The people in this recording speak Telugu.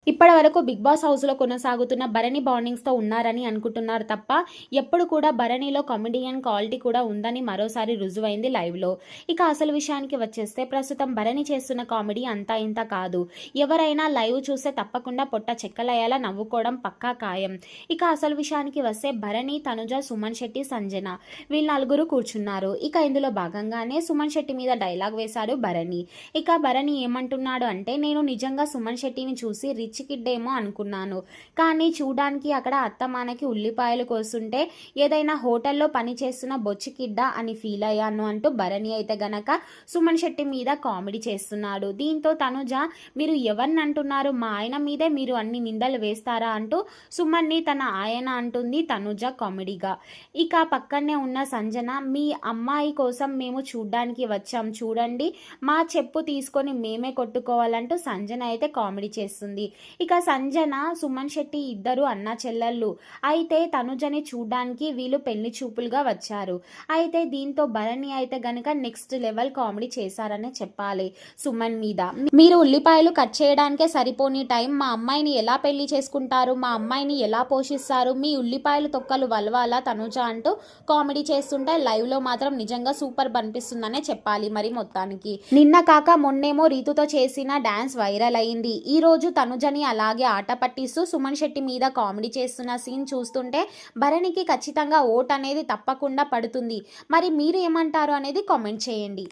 ఇప్పటి వరకు బిగ్ బాస్ హౌస్లో కొనసాగుతున్న భరణి బాండింగ్స్తో ఉన్నారని అనుకుంటున్నారు తప్ప ఎప్పుడు కూడా భరణిలో కామెడియన్ క్వాలిటీ కూడా ఉందని మరోసారి రుజువైంది లైవ్లో. ఇక అసలు విషయానికి వచ్చేస్తే ప్రస్తుతం భరణి చేస్తున్న కామెడీ అంతా ఇంత కాదు. ఎవరైనా లైవ్ చూస్తే తప్పకుండా పొట్ట చెక్కలయ్యేలా నవ్వుకోవడం పక్కా ఖాయం. ఇక అసలు విషయానికి వస్తే భరణి, తనుజ, సుమన్ శెట్టి, సంజన వీళ్ళ నలుగురు కూర్చున్నారు. ఇక ఇందులో భాగంగానే సుమన్ శెట్టి మీద డైలాగ్ వేశాడు భరణి. ఇక భరణి ఏమంటున్నాడు అంటే, నేను నిజంగా సుమన్ శెట్టిని చూసి రిచ్ కిడ్ ఏమో అనుకున్నాను, కానీ చూడడానికి అక్కడ అత్తమానకి ఉల్లిపాయలు కోస్తుంటే ఏదైనా హోటల్లో పనిచేస్తున్న బొచ్చి కిడ్డా అని ఫీల్ అయ్యాను అంటూ భరణి అయితే గనక సుమన్ శెట్టి మీద కామెడీ చేస్తున్నాడు. దీంతో తనుజ, మీరు ఎవరిని అంటున్నారు, మా ఆయన మీదే మీరు అన్ని నిందలు వేస్తారా అంటూ సుమన్ని తన ఆయన అంటుంది తనుజ కామెడీగా. ఇక పక్కనే ఉన్న సంజన, మీ అమ్మాయి కోసం మేము చూడ్డానికి వచ్చాం చూడండి, మా చెప్పు తీసుకొని మేమే కొట్టుకోవాలంటూ సంజన అయితే కామెడీ చేస్తుంది. ఇక సంజన, సుమన్ శెట్టి ఇద్దరు అన్నా చెల్లెళ్ళు. అయితే తనుజని చూడ్డానికి వీళ్ళు పెళ్లి చూపులుగా వచ్చారు. అయితే దీంతో భరణి అయితే గనక నెక్స్ట్ లెవెల్ కామెడీ చేశారనే చెప్పాలి సుమన్ మీద. మీరు ఉల్లిపాయలు కట్ చేయడానికే సరిపోని టైం, మా అమ్మాయిని ఎలా పెళ్లి చేసుకుంటారు, మా అమ్మాయిని ఎలా పోషిస్తారు, మీ ఉల్లిపాయలు తొక్కలు వలవాలా తనుజ అంటూ కామెడీ చేస్తుంటే లైవ్ లో మాత్రం నిజంగా సూపర్ అనిపిస్తుందనే చెప్పాలి. మరి మొత్తానికి నిన్న కాక మొన్నేమో రీతుతో చేసిన డాన్స్ వైరల్ అయింది. ఈ రోజు తనుజని అలాగే ఆట పట్టిస్తూ సుమన్ శెట్టి మీద కామెడీ చేస్తున్న సీన్ చూస్తుంటే భరణికి ఖచ్చితంగా ఓట్ అనేది తప్పకుండా పడుతుంది. మరి మీరు ఏమంటారు అనేది కామెంట్ చేయండి.